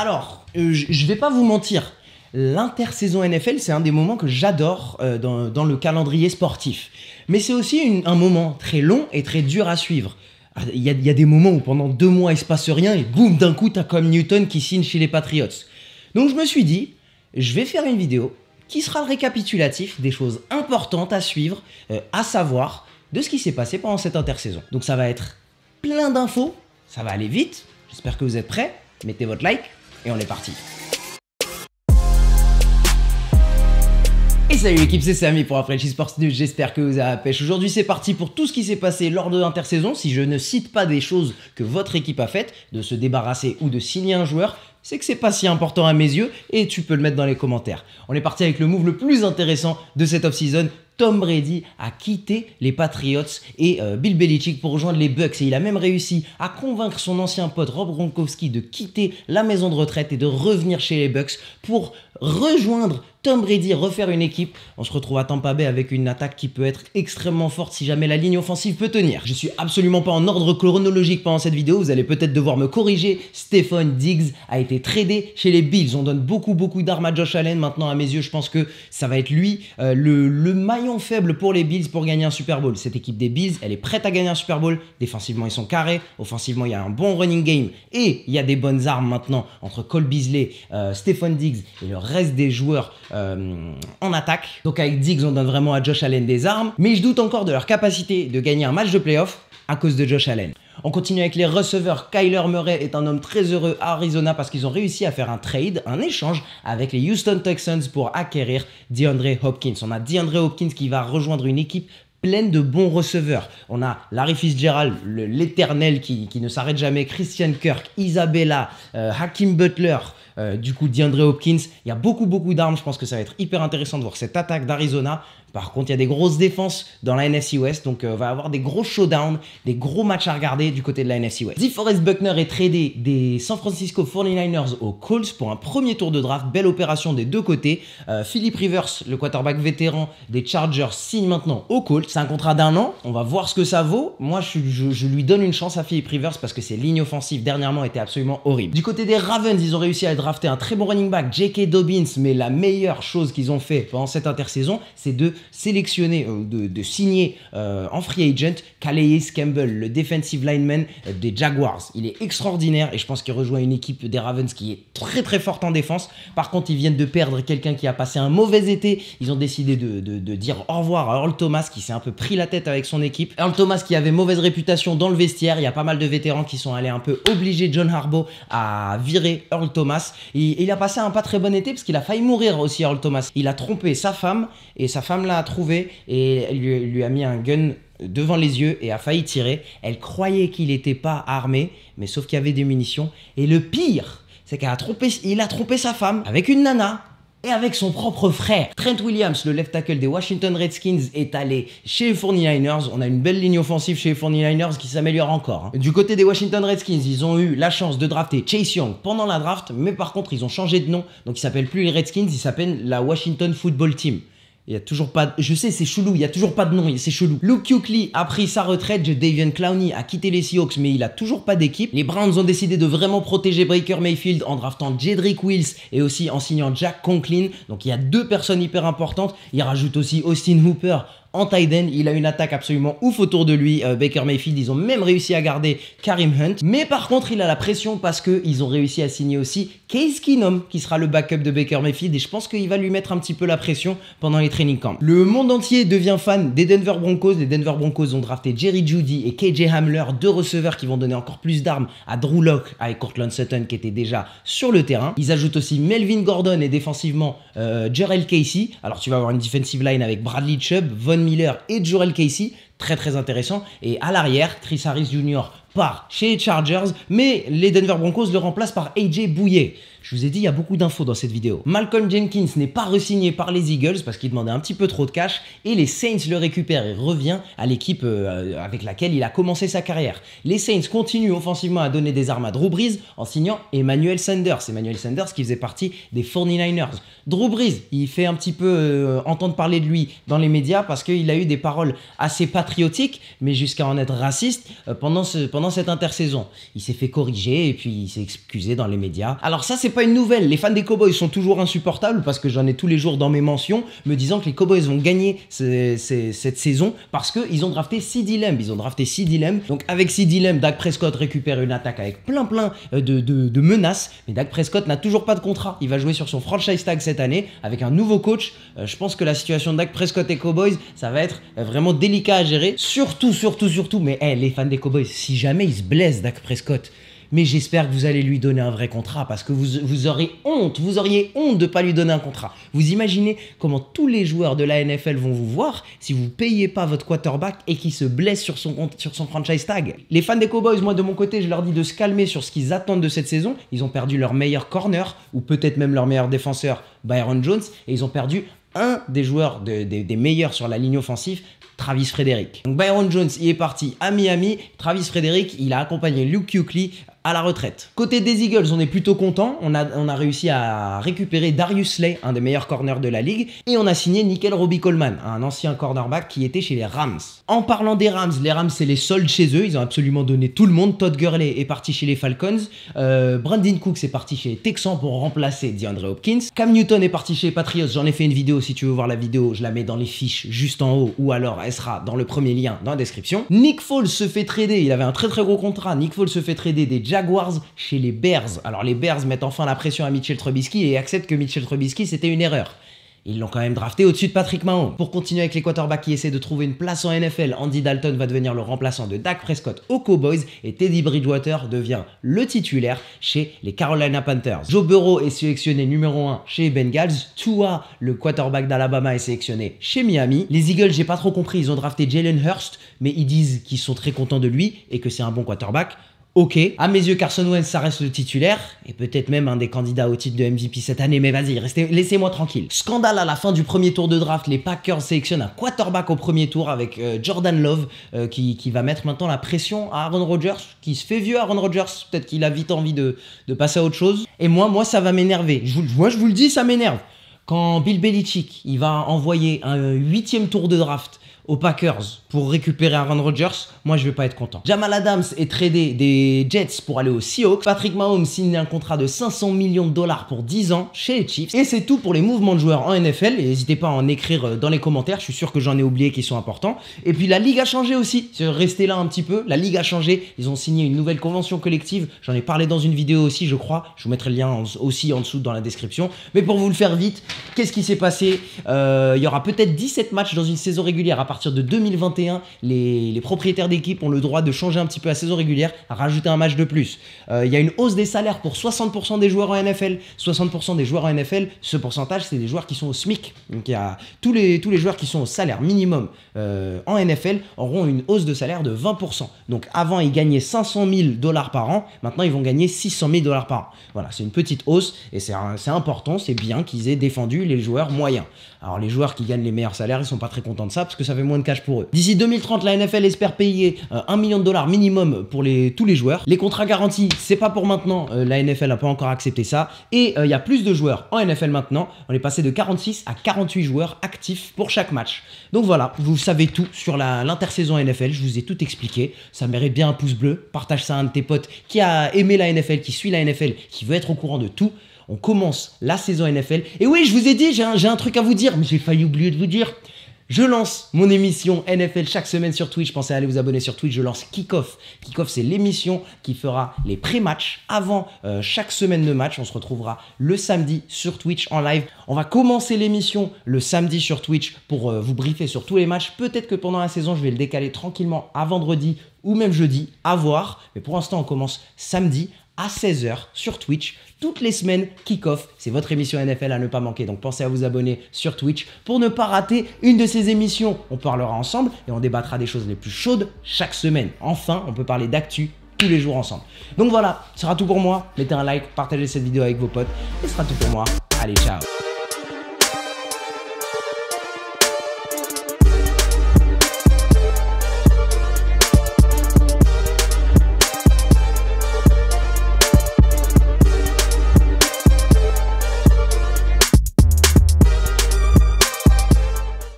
Alors, je vais pas vous mentir, l'intersaison NFL, c'est un des moments que j'adore dans le calendrier sportif. Mais c'est aussi un moment très long et très dur à suivre. Il y a des moments où pendant 2 mois, il se passe rien et boum, d'un coup, t'as Cam Newton qui signe chez les Patriots. Donc je me suis dit, je vais faire une vidéo qui sera le récapitulatif des choses importantes à suivre, à savoir de ce qui s'est passé pendant cette intersaison. Donc ça va être plein d'infos, ça va aller vite, j'espère que vous êtes prêts, mettez votre like et on est parti. Et salut l'équipe, c'est Samy pour Après Sports News, j'espère que vous avez la pêche. Aujourd'hui c'est parti pour tout ce qui s'est passé lors de l'intersaison. Si je ne cite pas des choses que votre équipe a faites, de se débarrasser ou de signer un joueur, c'est que c'est pas si important à mes yeux et tu peux le mettre dans les commentaires. On est parti avec le move le plus intéressant de cette off-season. Tom Brady a quitté les Patriots et Bill Belichick pour rejoindre les Bucks. Et il a même réussi à convaincre son ancien pote Rob Gronkowski de quitter la maison de retraite et de revenir chez les Bucks pour rejoindre Tom Brady, refaire une équipe. On se retrouve à Tampa Bay avec une attaque qui peut être extrêmement forte si jamais la ligne offensive peut tenir. Je suis absolument pas en ordre chronologique pendant cette vidéo. Vous allez peut-être devoir me corriger. Stephon Diggs a été tradé chez les Bills. On donne beaucoup d'armes à Josh Allen. Maintenant, à mes yeux, je pense que ça va être lui le maillon faible pour les Bills pour gagner un Super Bowl. Cette équipe des Bills, elle est prête à gagner un Super Bowl. Défensivement, ils sont carrés. Offensivement, il y a un bon running game. Et il y a des bonnes armes maintenant entre Cole Beasley, Stephon Diggs et le reste des joueurs en attaque. Donc avec Diggs, on donne vraiment à Josh Allen des armes. Mais je doute encore de leur capacité de gagner un match de playoff à cause de Josh Allen. On continue avec les receveurs. Kyler Murray est un homme très heureux à Arizona parce qu'ils ont réussi à faire un trade, un échange avec les Houston Texans pour acquérir DeAndre Hopkins. On a DeAndre Hopkins qui va rejoindre une équipe pleine de bons receveurs. On a Larry Fitzgerald, l'éternel qui ne s'arrête jamais, Christian Kirk, Isabella, Hakeem Butler, du coup DeAndre Hopkins. Il y a beaucoup d'armes. Je pense que ça va être hyper intéressant de voir cette attaque d'Arizona. Par contre, il y a des grosses défenses dans la NFC West, donc on va avoir des gros showdowns, des gros matchs à regarder du côté de la NFC West. DeForest Buckner est tradé des San Francisco 49ers aux Colts pour un premier tour de draft. Belle opération des deux côtés. Philip Rivers, le quarterback vétéran des Chargers, signe maintenant aux Colts. C'est un contrat d'1 an, on va voir ce que ça vaut. Moi, je lui donne une chance à Philip Rivers parce que ses lignes offensives dernièrement étaient absolument horribles. Du côté des Ravens, ils ont réussi à drafter un très bon running back, J.K. Dobbins, mais la meilleure chose qu'ils ont fait pendant cette intersaison, c'est de sélectionner, de signer en free agent Calais Campbell, le defensive lineman des Jaguars. Il est extraordinaire et je pense qu'il rejoint une équipe des Ravens qui est très forte en défense. Par contre, ils viennent de perdre quelqu'un qui a passé un mauvais été. Ils ont décidé de dire au revoir à Earl Thomas qui s'est un peu pris la tête avec son équipe. Earl Thomas qui avait mauvaise réputation dans le vestiaire. Il y a pas mal de vétérans qui sont allés un peu obliger John Harbaugh à virer Earl Thomas. Et il a passé un pas très bon été parce qu'il a failli mourir aussi, Earl Thomas. Il a trompé sa femme et sa femme l'a trouvé et elle lui a mis un gun devant les yeux et a failli tirer. Elle croyait qu'il n'était pas armé, mais sauf qu'il y avait des munitions. Et le pire, c'est qu'il a trompé sa femme avec une nana et avec son propre frère. Trent Williams, le left tackle des Washington Redskins, est allé chez les 49ers. On a une belle ligne offensive chez les 49ers qui s'améliore encore. Du côté des Washington Redskins, ils ont eu la chance de drafter Chase Young pendant la draft, mais par contre, ils ont changé de nom. Donc, ils s'appellent plus les Redskins, ils s'appellent la Washington Football Team. Il n'y a toujours pas... Je sais, c'est chelou, il n'y a toujours pas de nom, c'est chelou. Luke Kuechly a pris sa retraite, Jadeveon Clowney a quitté les Seahawks, mais il n'a toujours pas d'équipe. Les Browns ont décidé de vraiment protéger Baker Mayfield en draftant Jedrick Wills et aussi en signant Jack Conklin. Donc il y a 2 personnes hyper importantes. Il rajoute aussi Austin Hooper en tight end. Il a une attaque absolument ouf autour de lui. Baker Mayfield, ils ont même réussi à garder Kareem Hunt. Mais par contre, il a la pression parce qu'ils ont réussi à signer aussi Case Keenum, qui sera le backup de Baker Mayfield. Et je pense qu'il va lui mettre un petit peu la pression pendant les training camps. Le monde entier devient fan des Denver Broncos. Les Denver Broncos ont drafté Jerry Jeudy et KJ Hamler, 2 receveurs qui vont donner encore plus d'armes à Drew Lock avec Courtland Sutton qui était déjà sur le terrain. Ils ajoutent aussi Melvin Gordon et défensivement Jurrell Casey. Alors tu vas avoir une defensive line avec Bradley Chubb, Von Miller et Jurrell Casey, très intéressant. Et à l'arrière, Chris Harris Jr. part chez les Chargers, mais les Denver Broncos le remplacent par AJ Bouye. Je vous ai dit, il y a beaucoup d'infos dans cette vidéo. Malcolm Jenkins n'est pas re-signé par les Eagles parce qu'il demandait un petit peu trop de cash et les Saints le récupèrent et revient à l'équipe avec laquelle il a commencé sa carrière. Les Saints continuent offensivement à donner des armes à Drew Brees en signant Emmanuel Sanders. Emmanuel Sanders qui faisait partie des 49ers. Drew Brees, il fait un petit peu entendre parler de lui dans les médias parce qu'il a eu des paroles assez patriotiques, mais jusqu'à en être raciste pendant pendant cette intersaison. Il s'est fait corriger et puis il s'est excusé dans les médias. Alors ça, c'est pas une nouvelle. Les fans des Cowboys sont toujours insupportables parce que j'en ai tous les jours dans mes mentions me disant que les Cowboys vont gagner cette saison parce qu'ils ont drafté CeeDee Lamb. Donc avec CeeDee Lamb, Dak Prescott récupère une attaque avec plein de menaces. Mais Dak Prescott n'a toujours pas de contrat. Il va jouer sur son franchise tag cette année avec un nouveau coach. Je pense que la situation de Dak Prescott et Cowboys, ça va être vraiment délicat à gérer. Surtout, mais les fans des Cowboys, si jamais il se blesse, Dak Prescott, mais j'espère que vous allez lui donner un vrai contrat parce que vous auriez honte de pas lui donner un contrat. Vous imaginez comment tous les joueurs de la NFL vont vous voir si vous payez pas votre quarterback et qu'il se blesse sur son franchise tag. Les fans des Cowboys, moi de mon côté, je leur dis de se calmer sur ce qu'ils attendent de cette saison. Ils ont perdu leur meilleur corner ou peut-être même leur meilleur défenseur, Byron Jones, et ils ont perdu un des joueurs des meilleurs sur la ligne offensive, Travis Frederick. Donc Byron Jones, il est parti à Miami. Travis Frederick, il a accompagné Luke Kuechly à la retraite. Côté des Eagles, on est plutôt content. On a réussi à récupérer Darius Slay, un des meilleurs corners de la ligue, et on a signé Nickel Roby-Coleman, un ancien cornerback qui était chez les Rams. En parlant des Rams, les Rams c'est les soldes chez eux. Ils ont absolument donné tout le monde. Todd Gurley est parti chez les Falcons. Brandon Cooks est parti chez les Texans pour remplacer DeAndre Hopkins. Cam Newton est parti chez les Patriots. J'en ai fait une vidéo. Si tu veux voir la vidéo, je la mets dans les fiches juste en haut, ou alors elle sera dans le premier lien dans la description. Nick Foles se fait trader. Il avait un très gros contrat. Nick Foles se fait trader des Jaguars chez les Bears. Alors les Bears mettent enfin la pression à Mitchell Trubisky et acceptent que Mitchell Trubisky c'était une erreur. Ils l'ont quand même drafté au-dessus de Patrick Mahomes. Pour continuer avec les quarterbacks qui essaient de trouver une place en NFL, Andy Dalton va devenir le remplaçant de Dak Prescott aux Cowboys et Teddy Bridgewater devient le titulaire chez les Carolina Panthers. Joe Burrow est sélectionné numéro 1 chez les Bengals. Tua, le quarterback d'Alabama, est sélectionné chez Miami. Les Eagles, j'ai pas trop compris, ils ont drafté Jalen Hurst, mais ils disent qu'ils sont très contents de lui et que c'est un bon quarterback. Ok, à mes yeux, Carson Wentz, ça reste le titulaire, et peut-être même un des candidats au titre de MVP cette année, mais vas-y, laissez-moi tranquille. Scandale à la fin du premier tour de draft, les Packers sélectionnent un quarterback au premier tour avec Jordan Love, qui va mettre maintenant la pression à Aaron Rodgers, qui se fait vieux Aaron Rodgers, peut-être qu'il a vite envie de passer à autre chose. Et moi ça va m'énerver, moi je vous le dis, ça m'énerve. Quand Bill Belichick, il va envoyer un 8e tour de draft aux Packers pour récupérer Aaron Rodgers, moi je vais pas être content. Jamal Adams est tradé des Jets pour aller aux Seahawks. Patrick Mahomes signe un contrat de 500 millions de dollars pour 10 ans chez les Chiefs. Et c'est tout pour les mouvements de joueurs en NFL. Et n'hésitez pas à en écrire dans les commentaires, je suis sûr que j'en ai oublié qui sont importants. Et puis la Ligue a changé aussi, restez là un petit peu, la Ligue a changé, ils ont signé une nouvelle convention collective, j'en ai parlé dans une vidéo aussi je crois, je vous mettrai le lien aussi en dessous dans la description. Mais pour vous le faire vite, qu'est-ce qui s'est passé? Il y aura peut-être 17 matchs dans une saison régulière à partir de 2021, les propriétaires d'équipes ont le droit de changer un petit peu la saison régulière, à rajouter un match de plus. Il y a une hausse des salaires pour 60% des joueurs en NFL. 60% des joueurs en NFL, ce pourcentage, c'est des joueurs qui sont au SMIC. Donc il y a tous les joueurs qui sont au salaire minimum en NFL auront une hausse de salaire de 20%. Donc avant, ils gagnaient 500 000 $ par an. Maintenant, ils vont gagner 600 000 $ par an. Voilà, c'est une petite hausse et c'est important, c'est bien qu'ils aient défendu les joueurs moyens. Alors les joueurs qui gagnent les meilleurs salaires, ils sont pas très contents de ça parce que ça fait moins de cash pour eux. D'ici 2030, la NFL espère payer 1 million de $ minimum pour tous les joueurs. Les contrats garantis, c'est pas pour maintenant. La NFL n'a pas encore accepté ça. Et il y a plus de joueurs en NFL maintenant. On est passé de 46 à 48 joueurs actifs pour chaque match. Donc voilà, vous savez tout sur l'intersaison NFL. Je vous ai tout expliqué. Ça mérite bien un pouce bleu. Partage ça à un de tes potes qui a aimé la NFL, qui suit la NFL, qui veut être au courant de tout. On commence la saison NFL. Et oui, je vous ai dit, j'ai un truc à vous dire, mais j'ai failli oublier de vous dire. Je lance mon émission NFL chaque semaine sur Twitch. Pensez à aller vous abonner sur Twitch. Je lance Kickoff. Kickoff, c'est l'émission qui fera les pré-matchs avant chaque semaine de match. On se retrouvera le samedi sur Twitch en live. On va commencer l'émission le samedi sur Twitch pour vous briefer sur tous les matchs. Peut-être que pendant la saison, je vais le décaler tranquillement à vendredi ou même jeudi, à voir. Mais pour l'instant, on commence samedi à 16 h sur Twitch. Toutes les semaines, Kickoff, c'est votre émission NFL à ne pas manquer. Donc pensez à vous abonner sur Twitch pour ne pas rater une de ces émissions. On parlera ensemble et on débattra des choses les plus chaudes chaque semaine. Enfin, on peut parler d'actu tous les jours ensemble. Donc voilà, ce sera tout pour moi. Mettez un like, partagez cette vidéo avec vos potes et ce sera tout pour moi. Allez, ciao!